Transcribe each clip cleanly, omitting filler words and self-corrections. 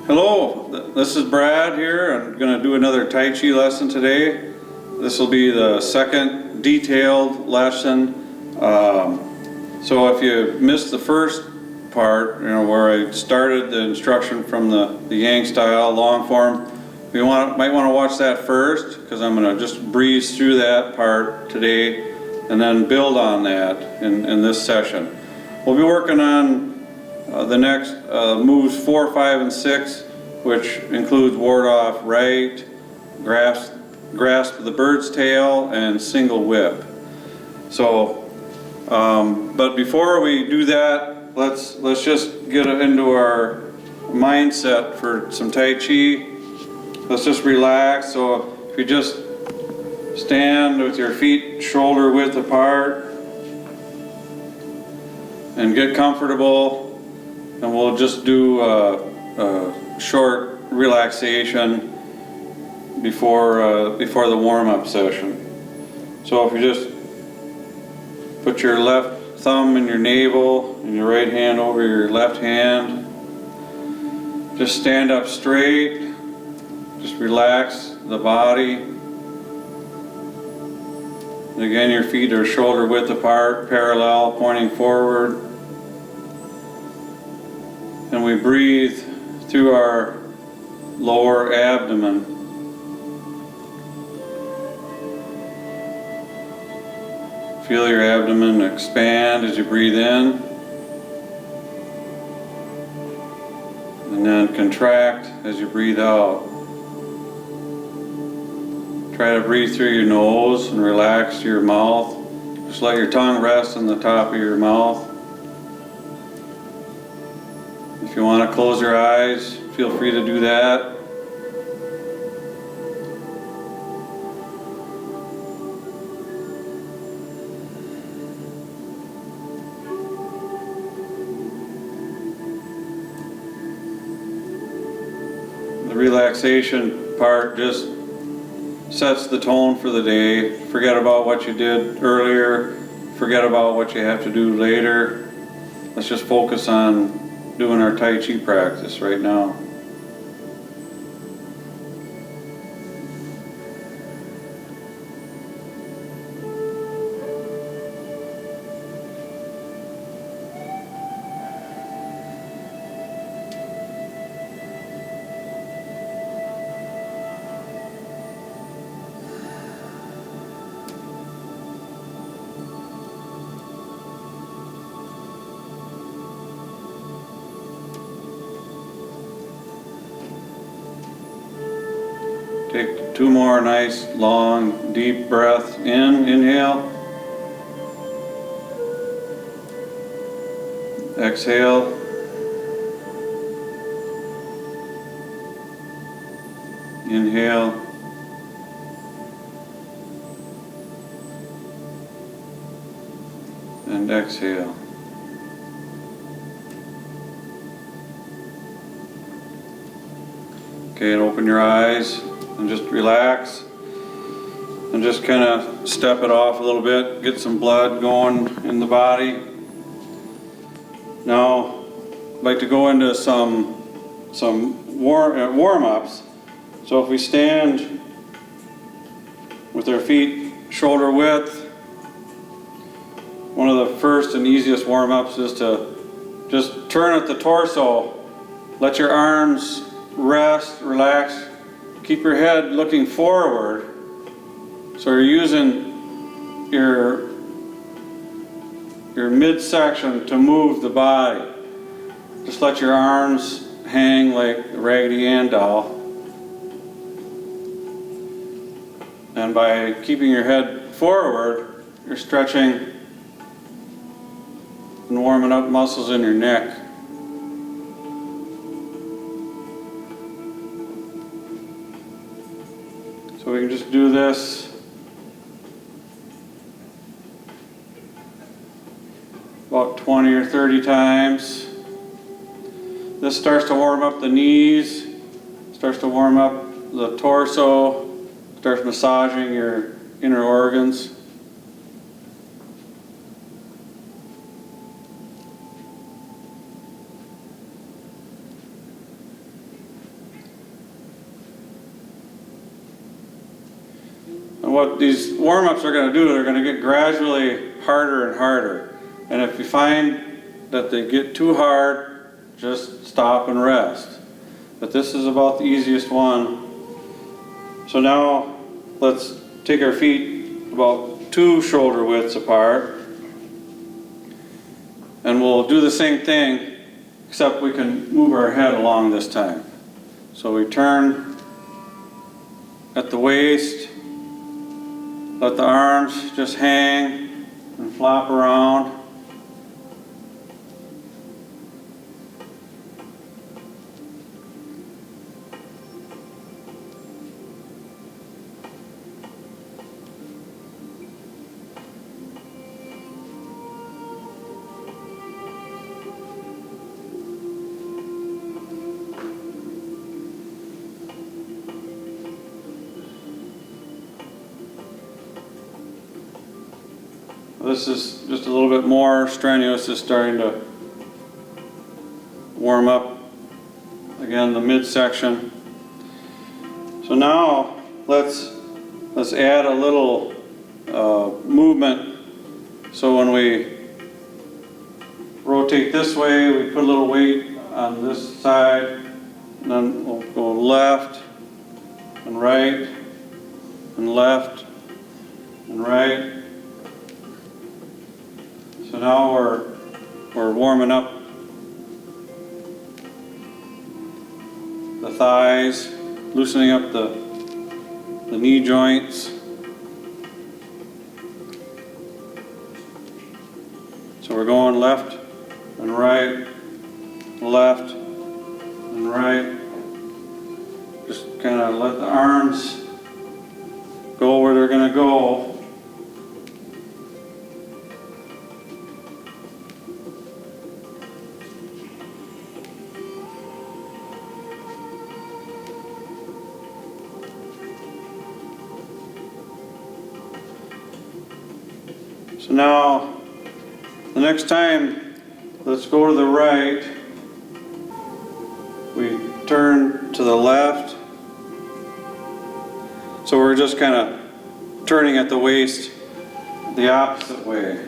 Hello, this is Brad here. I'm going to do another Tai Chi lesson today. This will be the second detailed lesson. So if you missed the first part, where I started the instruction from the Yang style long form, you might want to watch that first, because I'm going to just breeze through that part today and then build on that in this session. We'll be working on the next moves 4, 5, and 6, which includes ward off right, grasp the bird's tail, and single whip. So, but before we do that, let's just get into our mindset for some Tai Chi. Let's just relax. So if you just stand with your feet shoulder width apart and get comfortable. And we'll just do a short relaxation before the warm-up session. So if you just put your left thumb in your navel and your right hand over your left hand, just stand up straight, just relax the body. And again, your feet are shoulder width apart, parallel, pointing forward. And we breathe through our lower abdomen. Feel your abdomen expand as you breathe in. And then contract as you breathe out. Try to breathe through your nose and relax your mouth. Just let your tongue rest on the top of your mouth. If you want to close your eyes, feel free to do that. The relaxation part just sets the tone for the day. Forget about what you did earlier. Forget about what you have to do later. Let's just focus on doing our Tai Chi practice right now. Take 2 more nice, long, deep breaths in. Inhale. Exhale. Inhale. And exhale. Okay, and open your eyes. And just relax and just kind of step it off a little bit, get some blood going in the body. Now, I'd like to go into some warm-ups. So if we stand with our feet shoulder width, one of the first and easiest warm-ups is to just turn at the torso, let your arms rest, relax. Keep your head looking forward, so you're using your midsection to move the body. Just let your arms hang like a Raggedy Ann doll. And by keeping your head forward, you're stretching and warming up muscles in your neck. So we can just do this about 20 or 30 times. This starts to warm up the knees, starts to warm up the torso, starts massaging your inner organs. And what these warm-ups are going to do, they're going to get gradually harder and harder. And if you find that they get too hard, just stop and rest. But this is about the easiest one. So now let's take our feet about 2 shoulder widths apart. And we'll do the same thing, except we can move our head along this time. So we turn at the waist, let the arms just hang and flop around. This is just a little bit more strenuous. It's starting to warm up again the midsection. So now let's add a little movement. So when we rotate this way, we put a little weight on this side, and then we'll go left and right and left and right. So now we're warming up the thighs, loosening up the knee joints. So we're going left and right, left and right. Just kind of let the arms go where they're going to go. So now, the next time, let's go to the right. We turn to the left. So we're just kind of turning at the waist the opposite way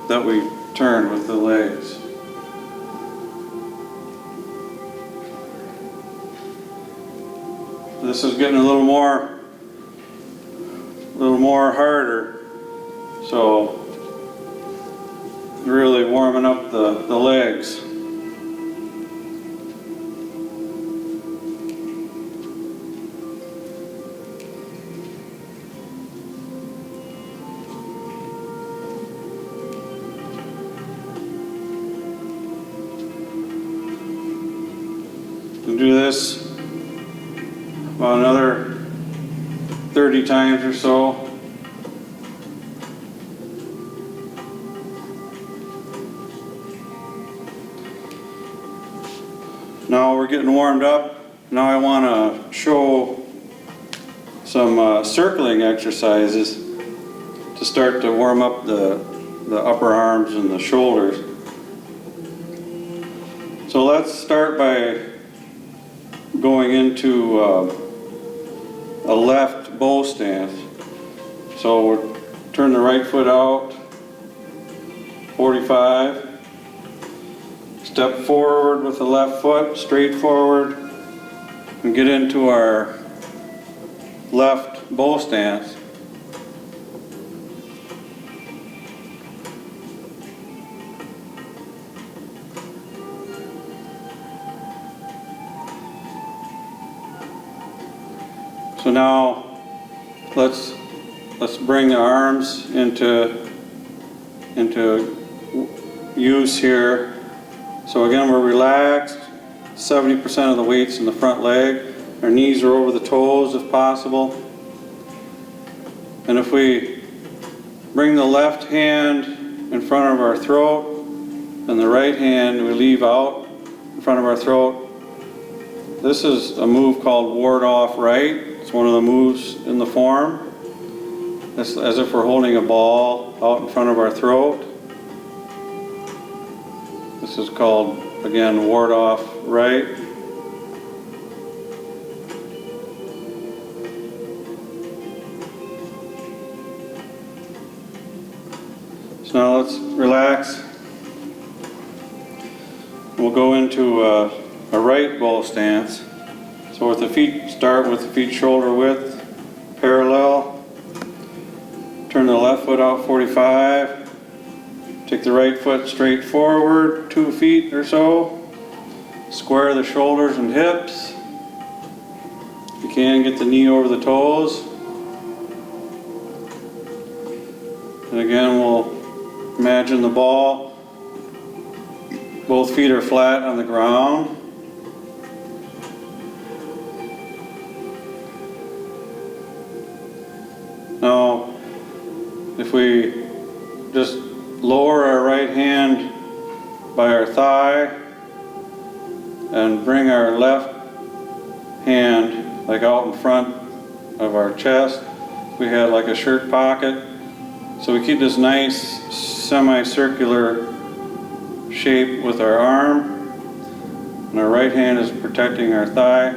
that we turn with the legs. This is getting a little more harder. So really warming up the legs. We'll do this about another 30 times or so. Now we're getting warmed up. Now I want to show some circling exercises to start to warm up the upper arms and the shoulders. So let's start by going into a left bow stance. So we'll turn the right foot out, 45. Step forward with the left foot, straight forward, and get into our left bow stance. So now let's bring the arms into use here. So again, we're relaxed. 70% of the weight's in the front leg. Our knees are over the toes if possible. And if we bring the left hand in front of our throat and the right hand we leave out in front of our throat, this is a move called ward off right. It's one of the moves in the form. It's as if we're holding a ball out in front of our throat. This is called, again, ward off right. So now let's relax. We'll go into a right bow stance. So with the feet, start with the feet shoulder width, parallel. Turn the left foot out 45. Take the right foot straight forward 2 feet or so. Square the shoulders and hips. If you can, get the knee over the toes. And again, we'll imagine the ball. Both feet are flat on the ground. Now, if we just lower our right hand by our thigh and bring our left hand like out in front of our chest, we have like a shirt pocket. So we keep this nice semicircular shape with our arm, and our right hand is protecting our thigh.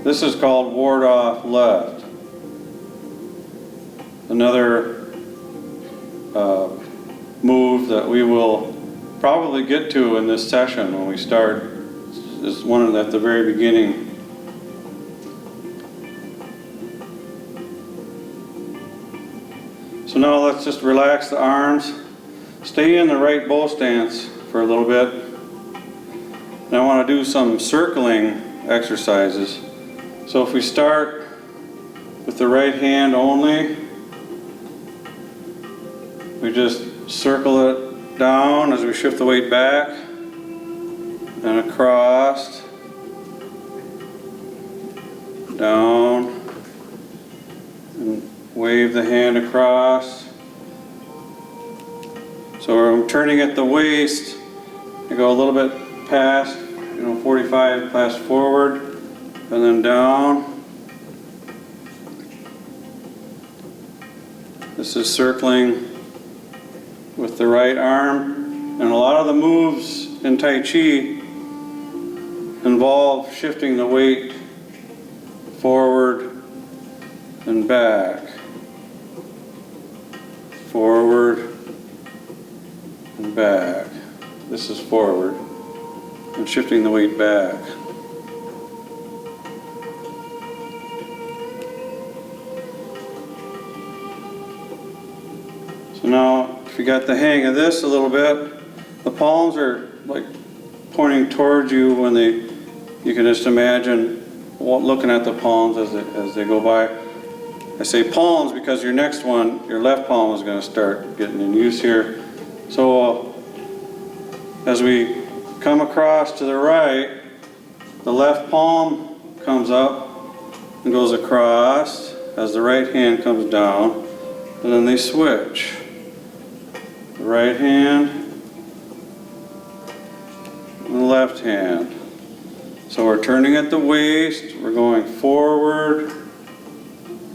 This is called ward off left. Another move that we will probably get to in this session when we start is one at the very beginning. So now let's just relax the arms. Stay in the right bow stance for a little bit. And I want to do some circling exercises. So if we start with the right hand only, we just circle it down as we shift the weight back and across, down, and wave the hand across. So I'm turning at the waist. I go a little bit past, 45, past forward, and then down. This is circling with the right arm. And a lot of the moves in Tai Chi involve shifting the weight forward and back. Forward and back. This is forward and shifting the weight back. So now, if you got the hang of this a little bit, the palms are like pointing towards you when you can just imagine looking at the palms as they go by. I say palms because your next one, your left palm is going to start getting in use here. So as we come across to the right, the left palm comes up and goes across as the right hand comes down, and then they switch. The right hand and the left hand. So we're turning at the waist, we're going forward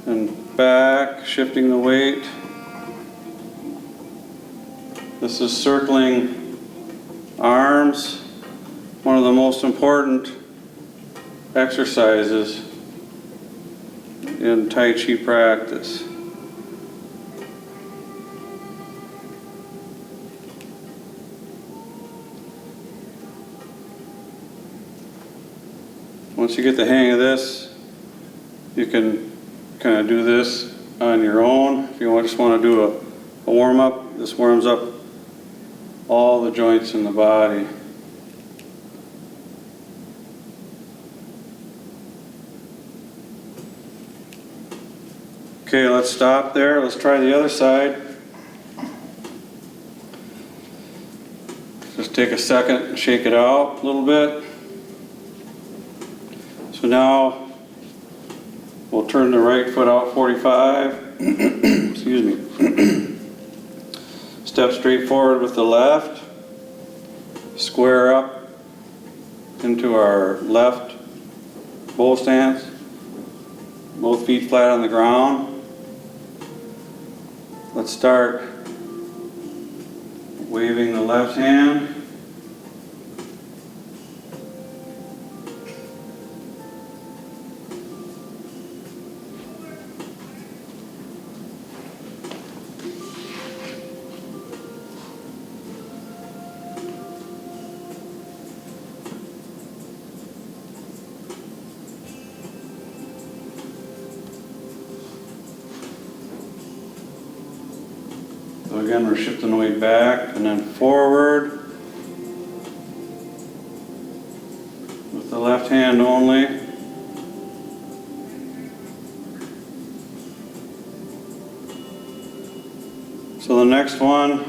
and back, shifting the weight. This is circling arms, one of the most important exercises in Tai Chi practice. Once you get the hang of this, you can kind of do this on your own. If you just want to do a warm-up, this warms up all the joints in the body. Okay, let's stop there. Let's try the other side. Just take a second and shake it out a little bit. So now we'll turn the right foot out 45. Excuse me. Step straight forward with the left. Square up into our left bow stance. Both feet flat on the ground. Let's start waving the left hand. again, we're shifting the weight back and then forward with the left hand only. So the next one,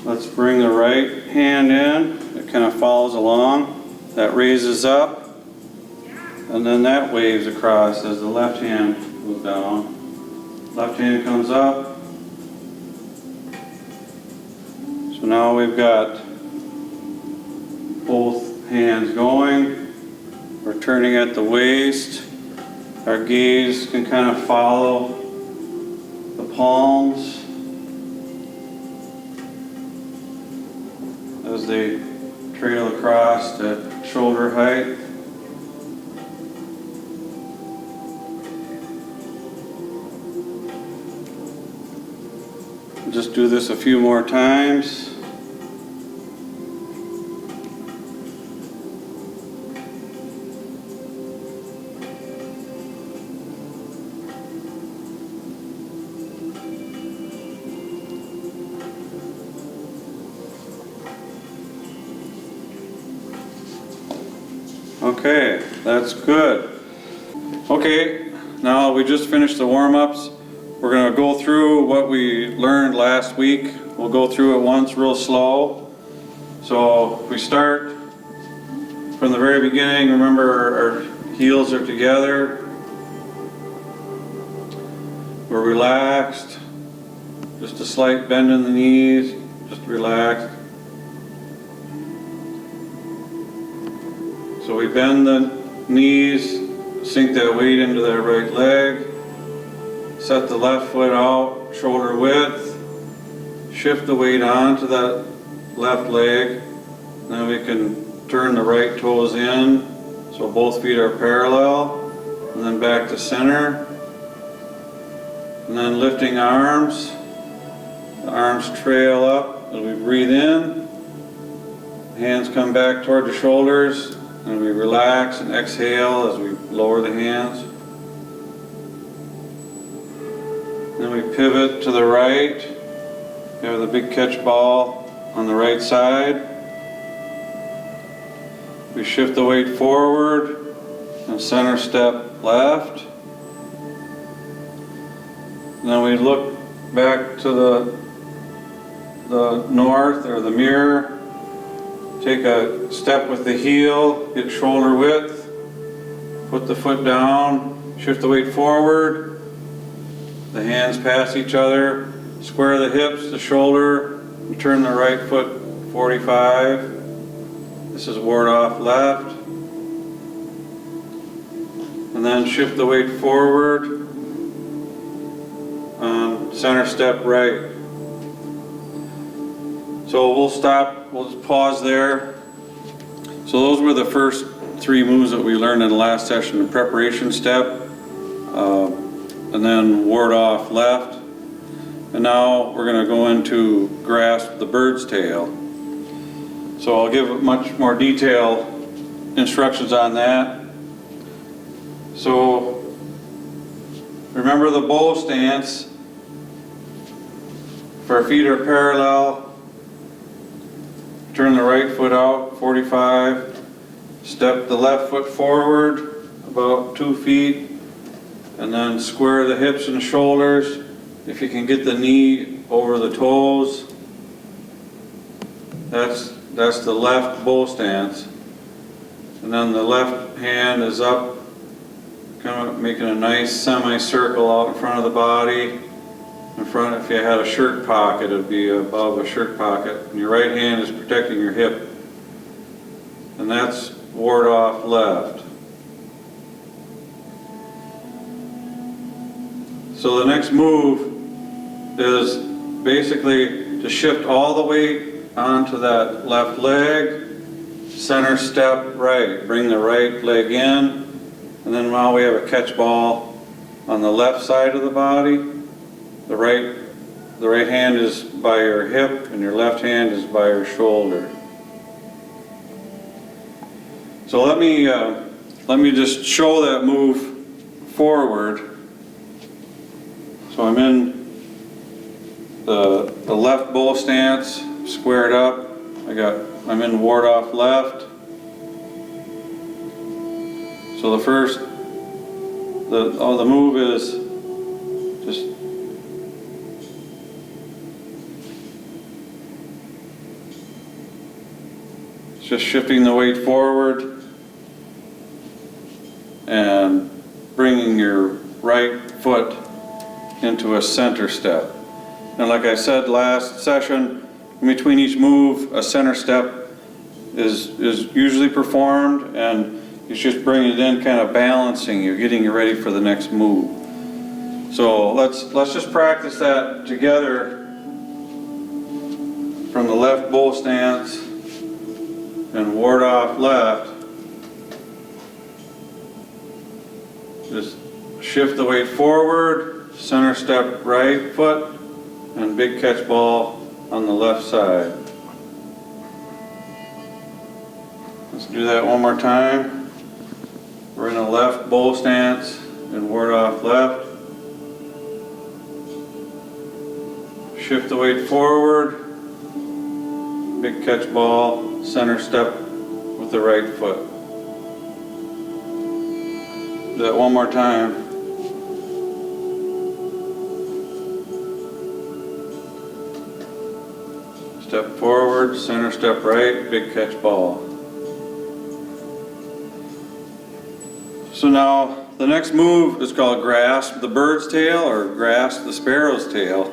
let's bring the right hand in. It kind of follows along. That raises up, and then that waves across as the left hand goes down. Left hand comes up. So now we've got both hands going. We're turning at the waist. Our gaze can kind of follow the palms as they trail across at shoulder height. Just do this a few more times. Okay, that's good. Okay, now we just finished the warm-ups. We're going to go through what we learned last week. We'll go through it once real slow. So we start from the very beginning. Remember, our heels are together. We're relaxed. Just a slight bend in the knees. Just relaxed. So we bend the knees, sink that weight into that right leg. Set the left foot out, shoulder width. Shift the weight onto that left leg. Then we can turn the right toes in, so both feet are parallel. And then back to center. And then lifting arms. The arms trail up as we breathe in. Hands come back toward the shoulders. And we relax and exhale as we lower the hands. Then we pivot to the right. We have the big catch ball on the right side. We shift the weight forward and center step left. And then we look back to the north or the mirror. Take a step with the heel, get shoulder width, put the foot down, shift the weight forward, the hands pass each other, square the hips, the shoulder, and turn the right foot 45. This is ward off left. And then shift the weight forward, center step right. So we'll stop, we'll just pause there. So those were the first 3 moves that we learned in the last session, the preparation step, and then ward off left. And now we're going to go into grasp the bird's tail. So I'll give much more detailed instructions on that. So remember the bow stance. If our feet are parallel, turn the right foot out, 45. Step the left foot forward, about 2 feet. And then square the hips and shoulders. If you can get the knee over the toes, that's the left bow stance. And then the left hand is up, kind of making a nice semicircle out in front of the body. In front, if you had a shirt pocket, it would be above a shirt pocket. And your right hand is protecting your hip. And that's ward off left. So the next move is basically to shift all the weight onto that left leg, center step right. Bring the right leg in, and then while we have a catch ball on the left side of the body, the right hand is by your hip and your left hand is by your shoulder. So let me just show that move forward. So I'm in the left bull stance, squared up. I'm in ward off left. So the move is just shifting the weight forward and bringing your right foot into a center step. And like I said last session, in between each move, a center step is usually performed, and it's just bringing it in, kind of balancing you, getting you ready for the next move. So let's just practice that together from the left bull stance and ward off left. Just shift the weight forward, center step right foot, and big catch ball on the left side. Let's do that one more time. We're in a left bull stance and ward off left. Shift the weight forward, big catch ball, center step with the right foot. Do that one more time. Step forward, center step right, big catch ball. So now the next move is called grasp the bird's tail or grasp the sparrow's tail.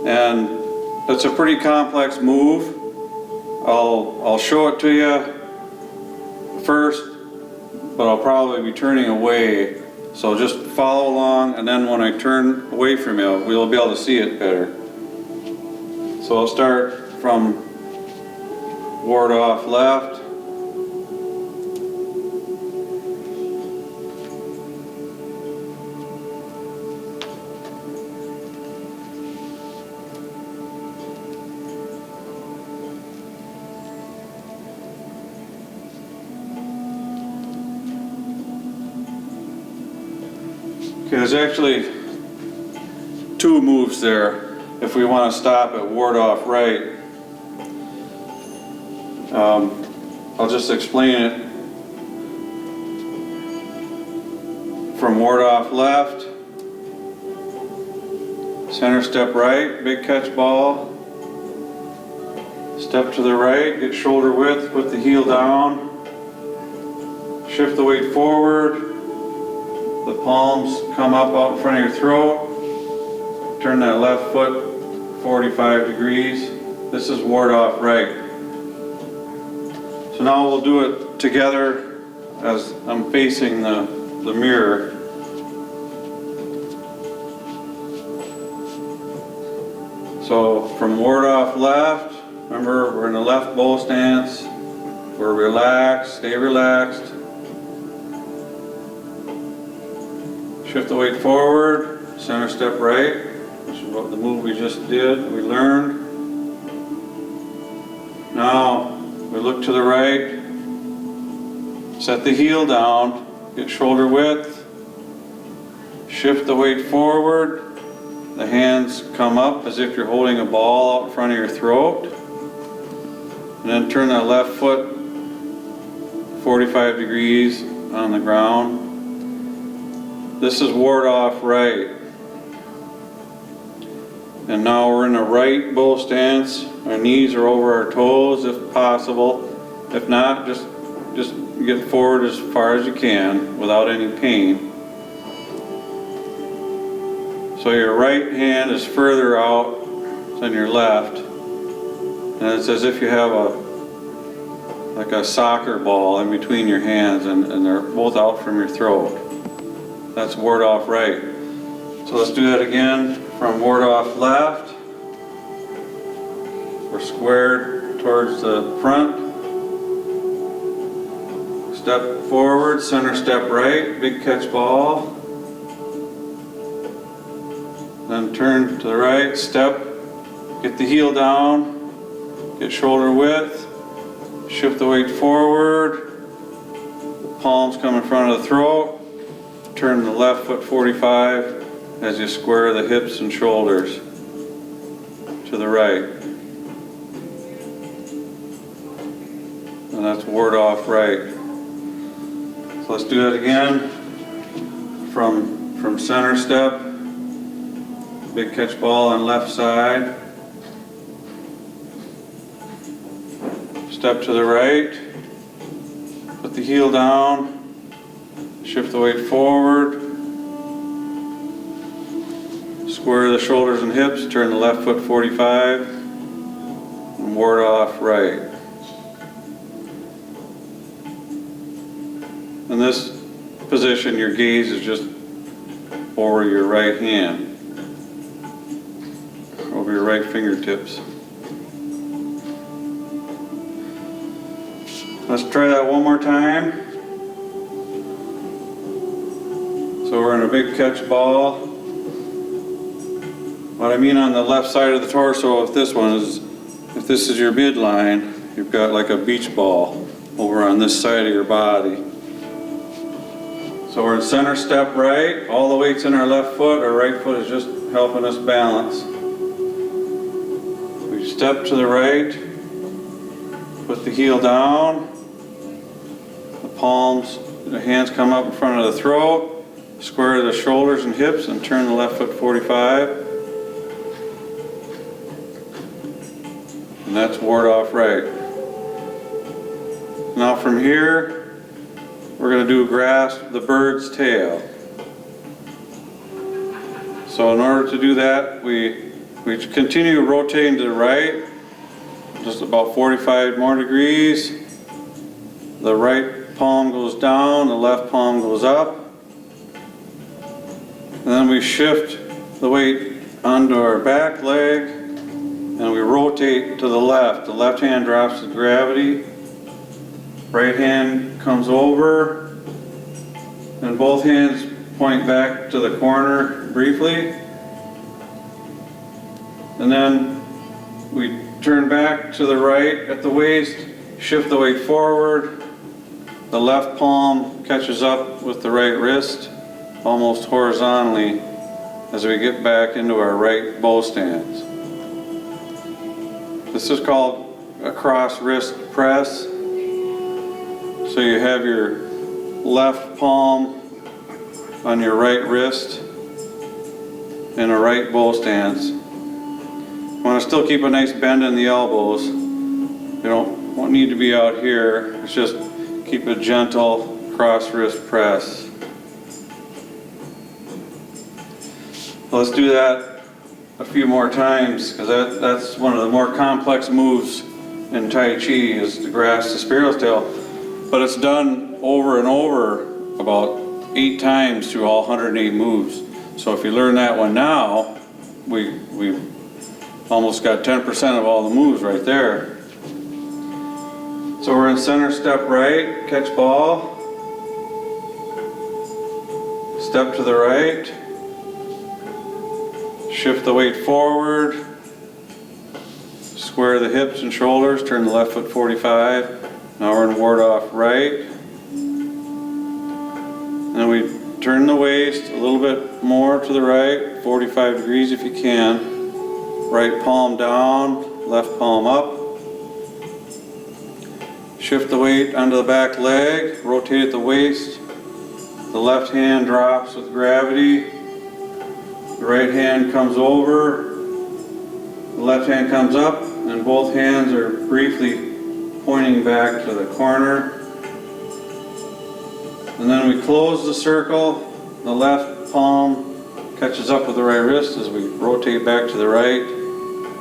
And it's a pretty complex move. I'll show it to you first, but I'll probably be turning away. So just follow along, and then when I turn away from you, we'll be able to see it better. So I'll start from ward off left. Okay, there's actually two moves there. If we want to stop at ward off right, I'll just explain it. From ward off left, center step right, big catch ball. Step to the right, get shoulder width, put the heel down. Shift the weight forward. The palms come up out in front of your throat. Turn that left foot 45 degrees. This is ward off right. So now we'll do it together as I'm facing the mirror. So from ward off left, remember we're in the left bull stance. We're relaxed, stay relaxed. Shift the weight forward, center step right, which is what the move we just did, we learned. Now, we look to the right, set the heel down, get shoulder width, shift the weight forward, the hands come up as if you're holding a ball out in front of your throat, and then turn that left foot 45 degrees on the ground. This is ward off right. And now we're in a right bull stance. Our knees are over our toes if possible. If not, just get forward as far as you can without any pain. So your right hand is further out than your left. And it's as if you have like a soccer ball in between your hands, and they're both out from your throat. That's ward off right. So let's do that again from ward off left. We're squared towards the front. Step forward, center step right, big catch ball. Then turn to the right, step, get the heel down, get shoulder width, shift the weight forward, the palms come in front of the throat. Turn the left foot 45 as you square the hips and shoulders. to the right. And that's ward off right. So let's do that again. From center step, big catch ball on left side. Step to the right, put the heel down, shift the weight forward, square the shoulders and hips, turn the left foot 45, and ward off right. In this position, your gaze is just over your right hand, over your right fingertips. Let's try that one more time. So we're in a big catch ball. What I mean on the left side of the torso, if this is your midline, you've got like a beach ball over on this side of your body. So we're in center step right, all the weight's in our left foot, our right foot is just helping us balance. We step to the right, put the heel down, the hands come up in front of the throat, square the shoulders and hips and turn the left foot 45. And that's ward off right. Now from here, we're going to do grasp the bird's tail. So in order to do that, we continue rotating to the right, just about 45 more degrees. The right palm goes down, the left palm goes up. And then we shift the weight onto our back leg and we rotate to the left. The left hand drops with gravity. Right hand comes over and both hands point back to the corner briefly. And then we turn back to the right at the waist, shift the weight forward. The left palm catches up with the right wrist almost horizontally as we get back into our right bow stance. This is called a cross wrist press. So you have your left palm on your right wrist in a right bow stance. You want to still keep a nice bend in the elbows. You don't need to be out here. It's just keep a gentle cross wrist press. Let's do that a few more times because that's one of the more complex moves in Tai Chi is to grasp the sparrow's tail. But it's done over and over about 8 times through all 108 moves. So if you learn that one now, we've almost got 10% of all the moves right there. So we're in center step right, catch ball. Step to the right. Shift the weight forward. Square the hips and shoulders, turn the left foot 45. Now we're in ward off right. And we turn the waist a little bit more to the right, 45 degrees if you can. Right palm down, left palm up. Shift the weight onto the back leg, rotate at the waist. The left hand drops with gravity. The right hand comes over. The left hand comes up, and both hands are briefly pointing back to the corner. And then we close the circle. The left palm catches up with the right wrist as we rotate back to the right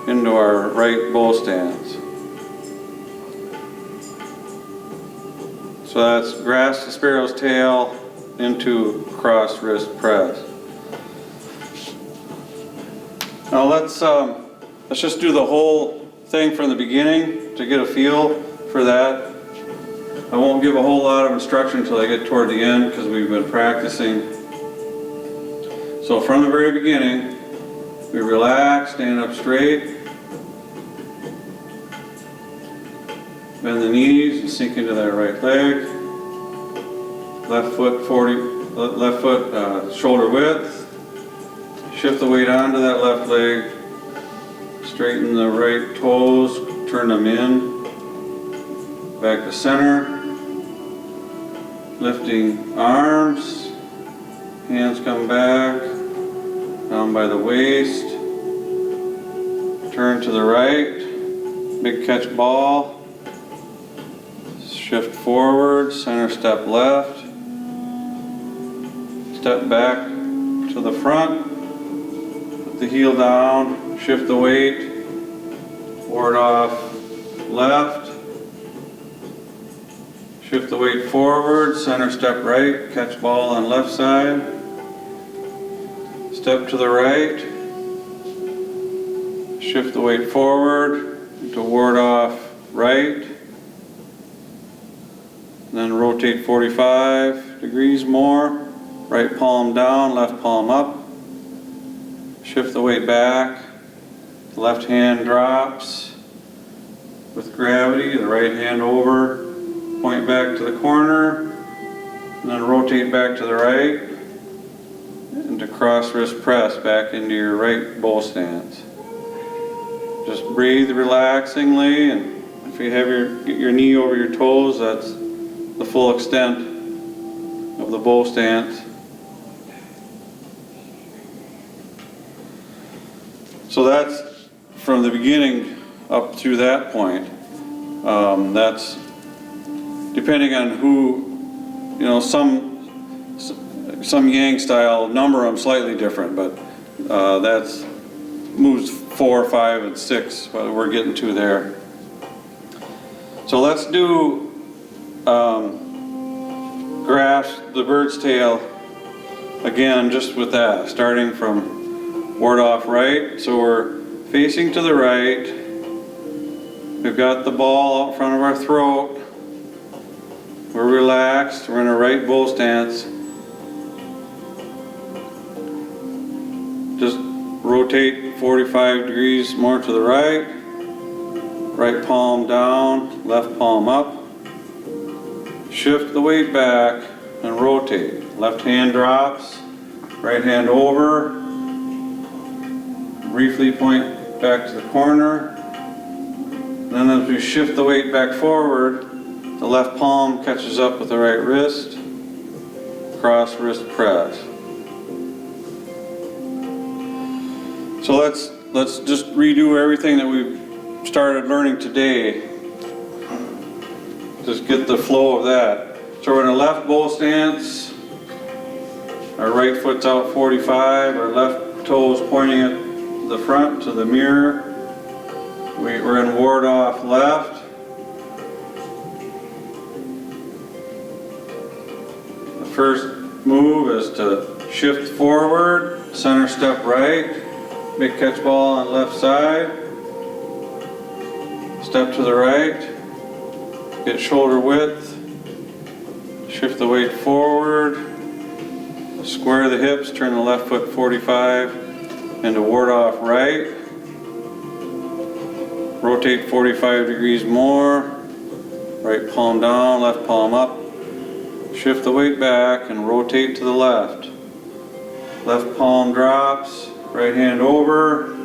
into our right bow stance. So that's grasp the sparrow's tail into cross wrist press. Now let's just do the whole thing from the beginning to get a feel for that. I won't give a whole lot of instruction until I get toward the end because we've been practicing. So from the very beginning, we relax, stand up straight, bend the knees and sink into that right leg. Left foot shoulder width. Shift the weight onto that left leg. Straighten the right toes, turn them in, back to center. Lifting arms, hands come back, down by the waist. Turn to the right, big catch ball. Shift forward, center step left. Step back to the front, put the heel down, shift the weight, ward off left, shift the weight forward, center step right, catch ball on left side, step to the right, shift the weight forward to ward off right, then rotate 45 degrees more. Right palm down, left palm up. Shift the weight back. The left hand drops with gravity. The right hand over. Point back to the corner. And then rotate back to the right. Into cross wrist press back into your right bow stance. Just breathe relaxingly, and if you have your knee over your toes, that's the full extent of the bow stance. So that's from the beginning up to that point. That's depending on who, some yang style number them slightly different, but that's moves 4, 5, and 6. What we're getting to there. So let's do grasp the bird's tail again, just with that, starting from ward off right. So we're facing to the right. We've got the ball out front of our throat. We're relaxed. We're in a right bow stance. Just rotate 45 degrees more to the right. Right palm down, left palm up. Shift the weight back and rotate. Left hand drops, right hand over. Briefly point back to the corner. Then as we shift the weight back forward, the left palm catches up with the right wrist. Cross wrist press. So let's just redo everything that we've started learning today. Just get the flow of that. So we're in a left bow stance. Our right foot's out 45. Our left toes pointing at the front to the mirror. We're in ward off left. The first move is to shift forward, center step right, big catch ball on left side, step to the right, get shoulder width, shift the weight forward, square the hips, turn the left foot 45 into ward off right, rotate 45 degrees more, right palm down, left palm up, shift the weight back and rotate to the left. Left palm drops, right hand over,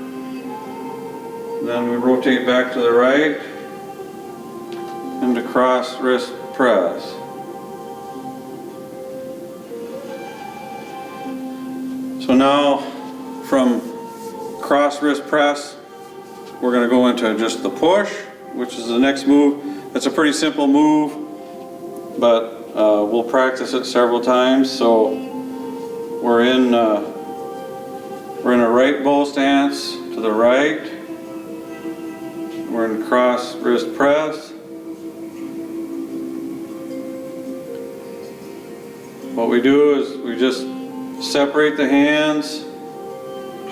then we rotate back to the right into cross wrist press. So now from cross wrist press, we're going to go into just the push, which is the next move. It's a pretty simple move, but we'll practice it several times. So we're in a right bow stance to the right. We're in cross wrist press. What we do is we just separate the hands,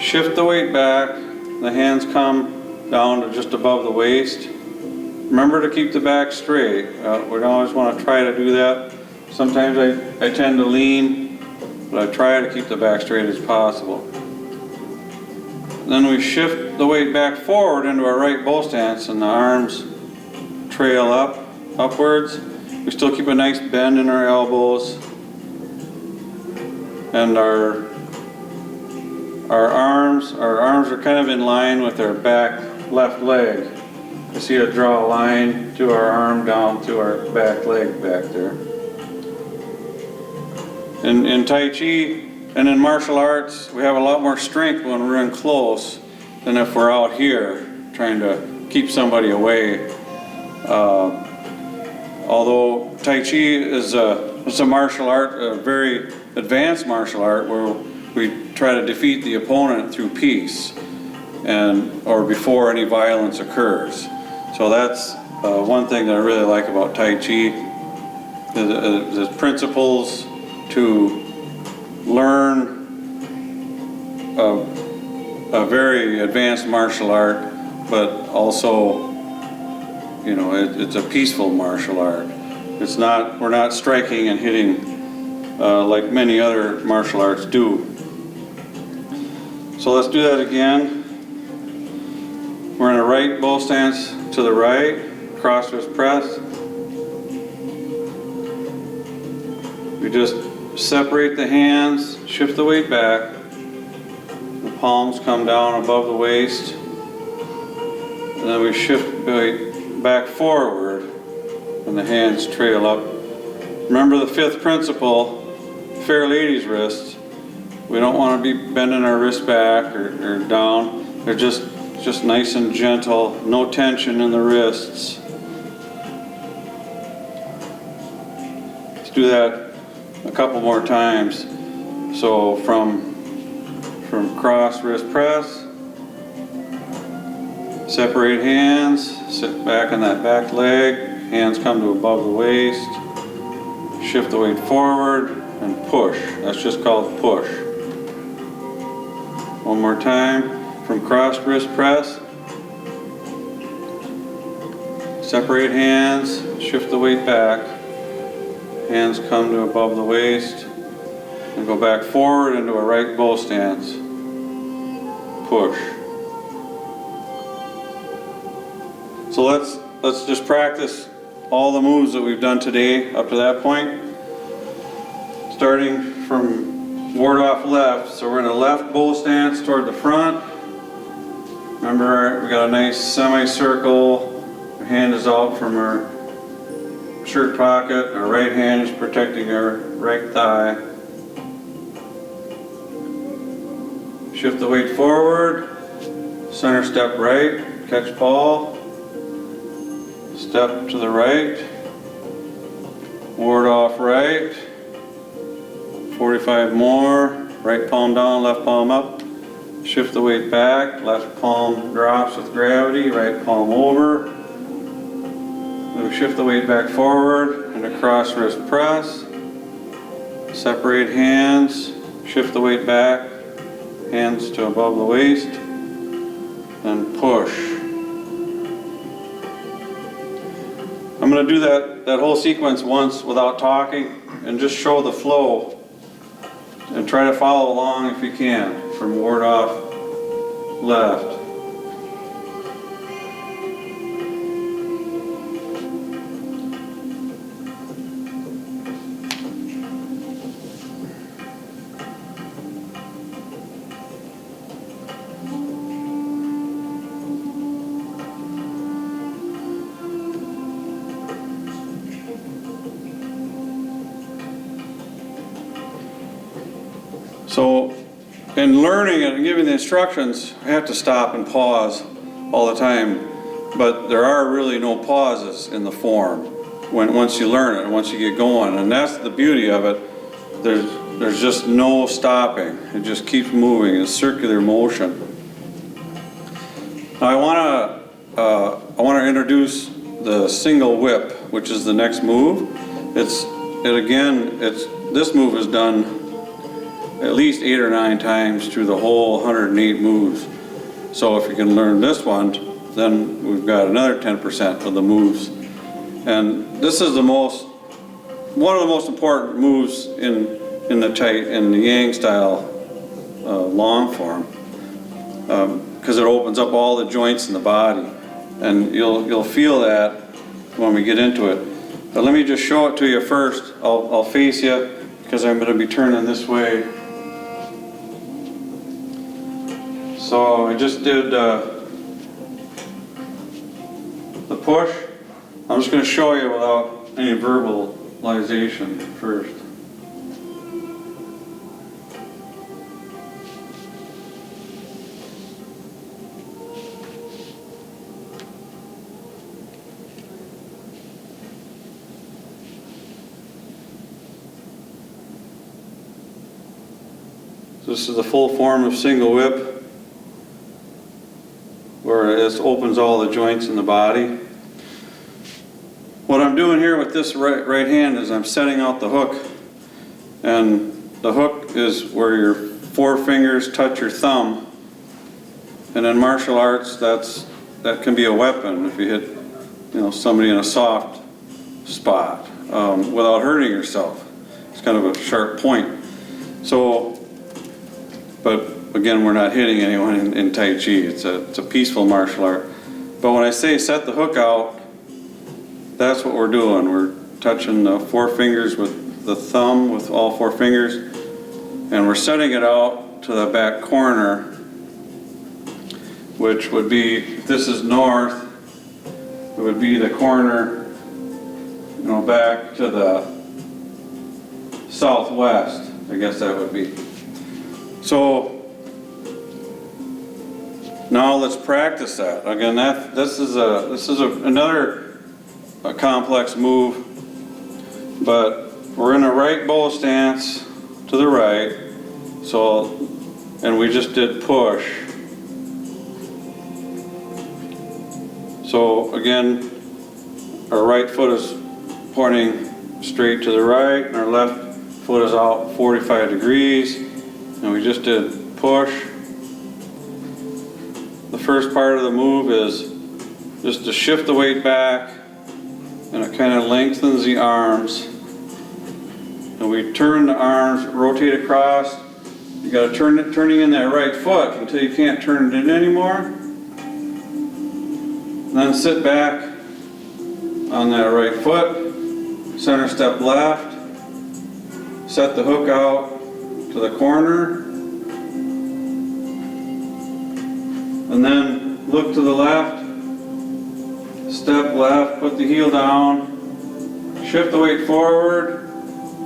shift the weight back, the hands come down to just above the waist. Remember to keep the back straight. We don't always want to try to do that. Sometimes I tend to lean, but I try to keep the back straight as possible. Then we shift the weight back forward into our right bow stance and the arms trail upwards. We still keep a nice bend in our elbows. And our arms are kind of in line with our back left leg. You see it draw a line to our arm down to our back leg back there. In Tai Chi and in martial arts, we have a lot more strength when we're in close than if we're out here trying to keep somebody away. Although Tai Chi is a martial art, a very advanced martial art where we try to defeat the opponent through peace or before any violence occurs. So that's one thing that I really like about Tai Chi, the principles to learn a very advanced martial art, but also, you know, it's a peaceful martial art. It's not, we're not striking and hitting like many other martial arts do. So let's do that again. We're in a right bow stance to the right, cross wrist press. We just separate the hands, shift the weight back. The palms come down above the waist. And then we shift the weight back forward and the hands trail up. Remember the fifth principle, fair lady's wrists. We don't want to be bending our wrist back or down. They're just nice and gentle, no tension in the wrists. Let's do that a couple more times. So from cross wrist press, separate hands, sit back on that back leg, hands come to above the waist, shift the weight forward and push. That's just called push. One more time. From cross wrist press, separate hands, shift the weight back, hands come to above the waist, and go back forward into a right bow stance, push. So let's just practice all the moves that we've done today up to that point, starting from ward off left. So we're in a left bow stance toward the front. Remember, we got a nice semicircle. Our hand is out from our shirt pocket. Our right hand is protecting our right thigh. Shift the weight forward. Center step right. Catch ball. Step to the right. Ward off right. 45 more. Right palm down, left palm up. Shift the weight back, left palm drops with gravity, right palm over. We shift the weight back forward into cross wrist press. Separate hands, shift the weight back, hands to above the waist, and push. I'm going to do that whole sequence once without talking and just show the flow and try to follow along if you can. From ward off left. So in learning it and giving the instructions, I have to stop and pause all the time, but there are really no pauses in the form once you learn it, once you get going, and that's the beauty of it. There's just no stopping. It just keeps moving. It's circular motion. Now I want to introduce the single whip, which is the next move. This move is done at least 8 or 9 times through the whole 108 moves. So if you can learn this one, then we've got another 10% of the moves. And this is one of the most important moves in the Yang style long form, because it opens up all the joints in the body, and you'll feel that when we get into it. But let me just show it to you first. I'll face you because I'm going to be turning this way. So I just did the push. I'm just going to show you without any verbalization first. This is the full form of single whip, where it opens all the joints in the body. What I'm doing here with this right hand is I'm setting out the hook, and the hook is where your four fingers touch your thumb. And in martial arts, that can be a weapon if you hit, somebody in a soft spot without hurting yourself. It's kind of a sharp point. So. But again, we're not hitting anyone in Tai Chi. It's a peaceful martial art. But when I say set the hook out, that's what we're doing. We're touching the four fingers with the thumb with all four fingers, and we're setting it out to the back corner, which would be, if this is north, it would be the corner, back to the southwest. I guess that would be. So now let's practice that. Again, this is another complex move, but we're in a right bow stance to the right. So, and we just did push. So again, our right foot is pointing straight to the right, and our left foot is out 45 degrees. And we just did push. The first part of the move is just to shift the weight back, and it kind of lengthens the arms. And we turn the arms, rotate across. You got to turning in that right foot until you can't turn it in anymore. And then sit back on that right foot, center step left, set the hook out to the corner, and then look to the left, step left, put the heel down, shift the weight forward,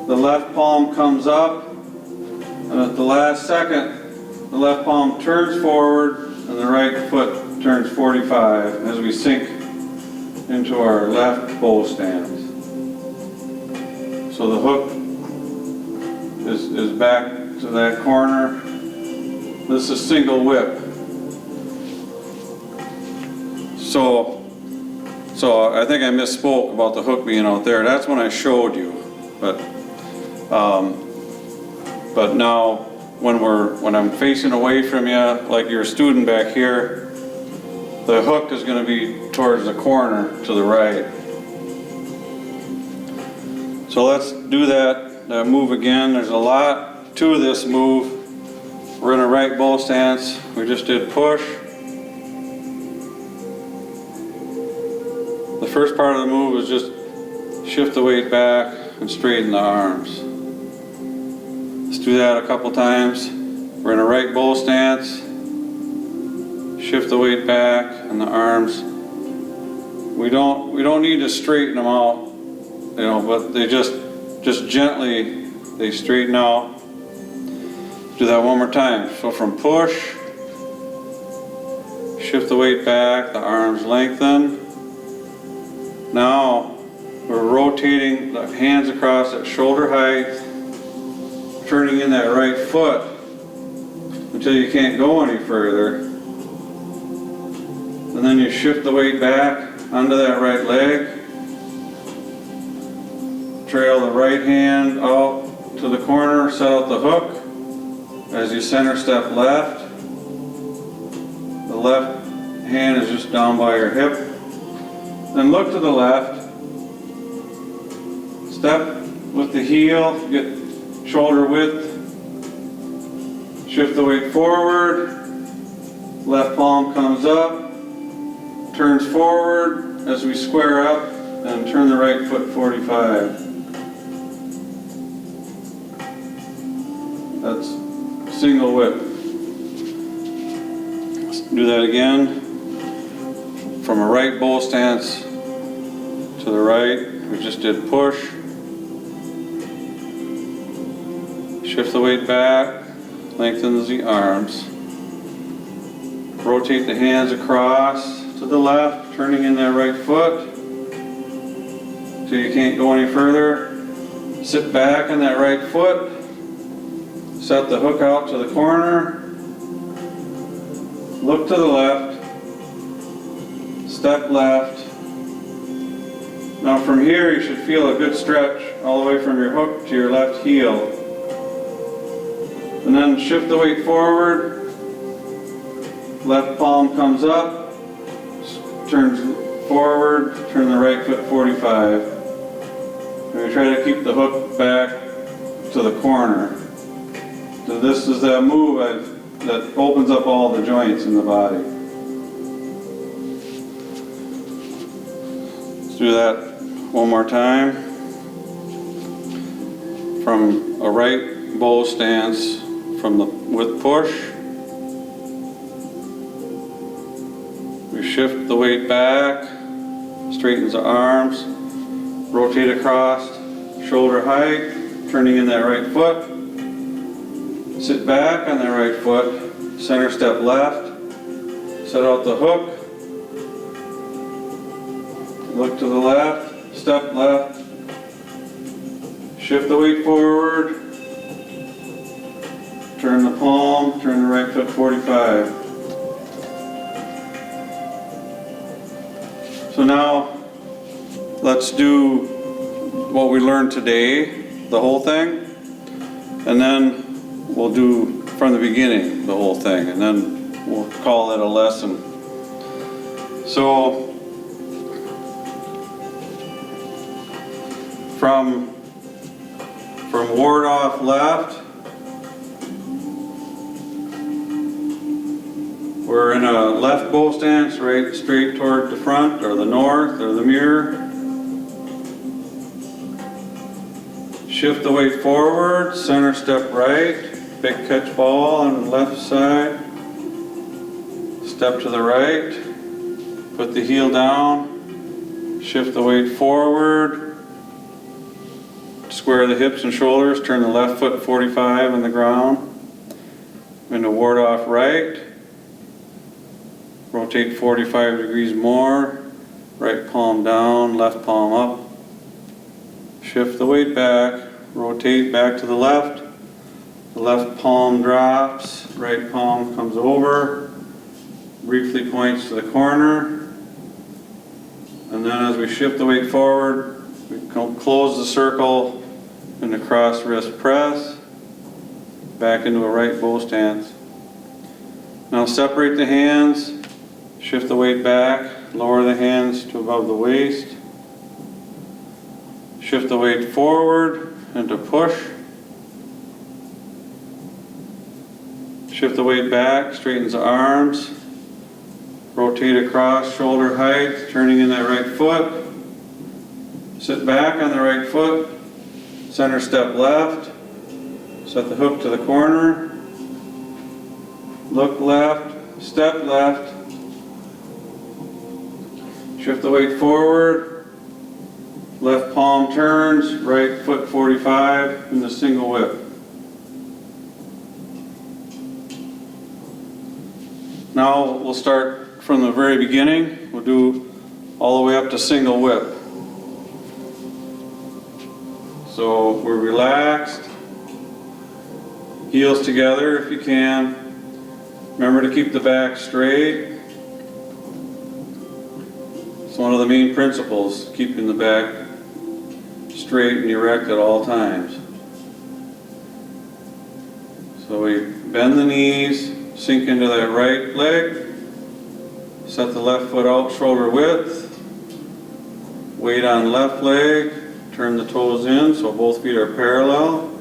the left palm comes up, and at the last second, the left palm turns forward and the right foot turns 45 as we sink into our left bow stance. So the hook is back to that corner. This is single whip. So I think I misspoke about the hook being out there. That's when I showed you. But now when I'm facing away from you, like you're a student back here, the hook is going to be towards the corner to the right. So let's do that move again. There's a lot to this move. We're in a right bow stance. We just did push. The first part of the move is just shift the weight back and straighten the arms. Let's do that a couple times. We're in a right bow stance. Shift the weight back and the arms. We don't need to straighten them out, but they just gently, they straighten out. Do that one more time. So from push, shift the weight back, the arms lengthen. Now we're rotating the hands across at shoulder height, turning in that right foot until you can't go any further. And then you shift the weight back onto that right leg. Trail the right hand out to the corner, set out the hook. As you center step left, the left hand is just down by your hip. Then look to the left. Step with the heel, get shoulder width. Shift the weight forward. Left palm comes up, turns forward as we square up, and turn the right foot 45. That's single whip. Let's do that again. from a right bow stance to the right. We just did push. Shift the weight back, lengthens the arms. Rotate the hands across to the left, turning in that right foot till you can't go any further. Sit back on that right foot. Set the hook out to the corner. Look to the left. Step left. Now from here you should feel a good stretch all the way from your hook to your left heel. And then shift the weight forward. Left palm comes up, turns forward, turn the right foot 45. And we try to keep the hook back to the corner. So this is that move that opens up all the joints in the body. Let's do that one more time. From a right bow stance with push. We shift the weight back, straightens the arms, rotate across, shoulder height, turning in that right foot. Sit back on that right foot, center step left, set out the hook, look to the left, step left, shift the weight forward, turn the palm, turn the right foot 45. So now let's do what we learned today, the whole thing, and then we'll do from the beginning the whole thing, and then we'll call it a lesson. So from ward off left, we're in a left bow stance, right straight toward the front or the north or the mirror. Shift the weight forward, center step right, big catch ball on the left side. Step to the right, put the heel down, shift the weight forward, square the hips and shoulders, turn the left foot 45 on the ground, into ward off right. Rotate 45 degrees more, right palm down, left palm up. Shift the weight back, rotate back to the left palm drops, right palm comes over, briefly points to the corner, and then as we shift the weight forward, we close the circle in the cross wrist press, back into a right bow stance. Now separate the hands, shift the weight back, lower the hands to above the waist. Shift the weight forward into push. Shift the weight back, straightens the arms. Rotate across, shoulder height, turning in that right foot. Sit back on the right foot, center step left. Set the hook to the corner. Look left, step left. Shift the weight forward, left palm turns, right foot 45 in the single whip. Now we'll start from the very beginning. We'll do all the way up to single whip. So we're relaxed, heels together if you can. Remember to keep the back straight. It's one of the main principles, keeping the back straight and erect at all times. So we bend the knees, sink into that right leg, set the left foot out shoulder width, weight on left leg, turn the toes in so both feet are parallel,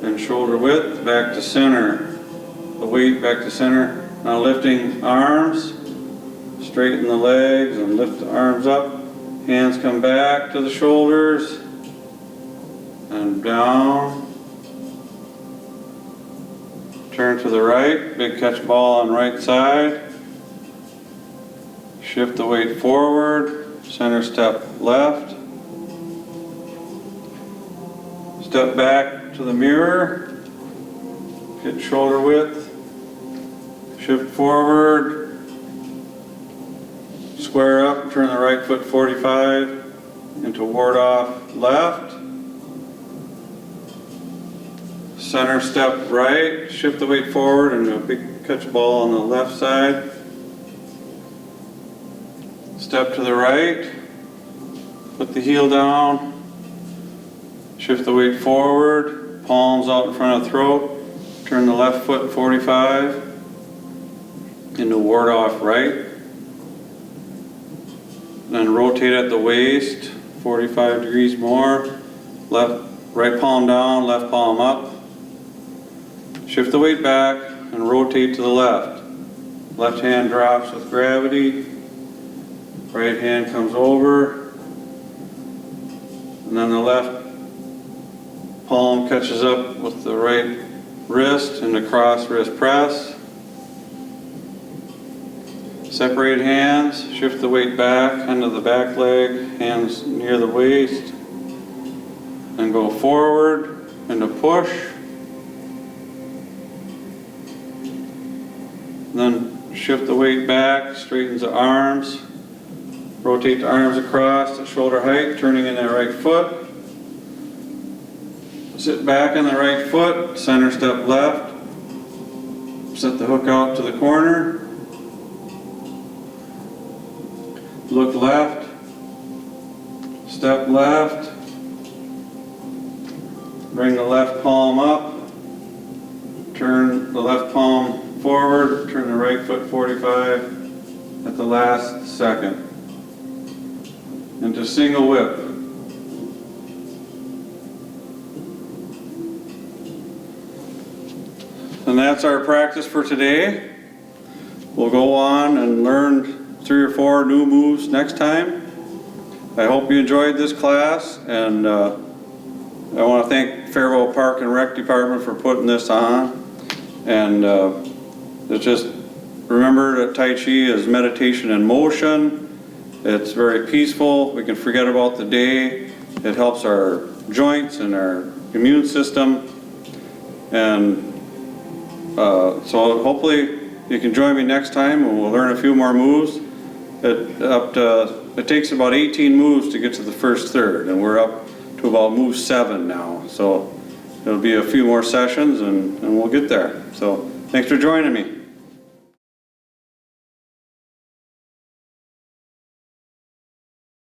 and shoulder width back to center. The weight back to center. Now lifting arms, straighten the legs and lift the arms up. Hands come back to the shoulders and down. Turn to the right, big catch ball on right side. Shift the weight forward, center step left. Step back to the mirror, get shoulder width, shift forward, square up, turn the right foot 45 into ward off left. Center step right, shift the weight forward and a big catch ball on the left side. Step to the right, put the heel down, shift the weight forward, palms out in front of the throat, turn the left foot 45 into ward off right. Then rotate at the waist, 45 degrees more, right palm down, left palm up. Shift the weight back and rotate to the left. Left hand drops with gravity. Right hand comes over. And then the left palm catches up with the right wrist in the cross wrist press. Separate hands, shift the weight back, into the back leg, hands near the waist. And go forward into push. Then shift the weight back, straightens the arms, rotate the arms across to shoulder height, turning in that right foot. Sit back on the right foot, center step left, set the hook out to the corner, look left, step left, bring the left palm up, turn the left palm forward, turn the right foot 45 at the last second into single whip. And that's our practice for today. We'll go on and learn 3 or 4 new moves next time. I hope you enjoyed this class, and I want to thank Faribault Park and Rec Department for putting this on. And just remember that Tai Chi is meditation in motion. It's very peaceful. We can forget about the day. It helps our joints and our immune system. And so hopefully you can join me next time and we'll learn a few more moves. It takes about 18 moves to get to the first third, and we're up to about move 7 now. So it'll be a few more sessions and we'll get there. So thanks for joining me.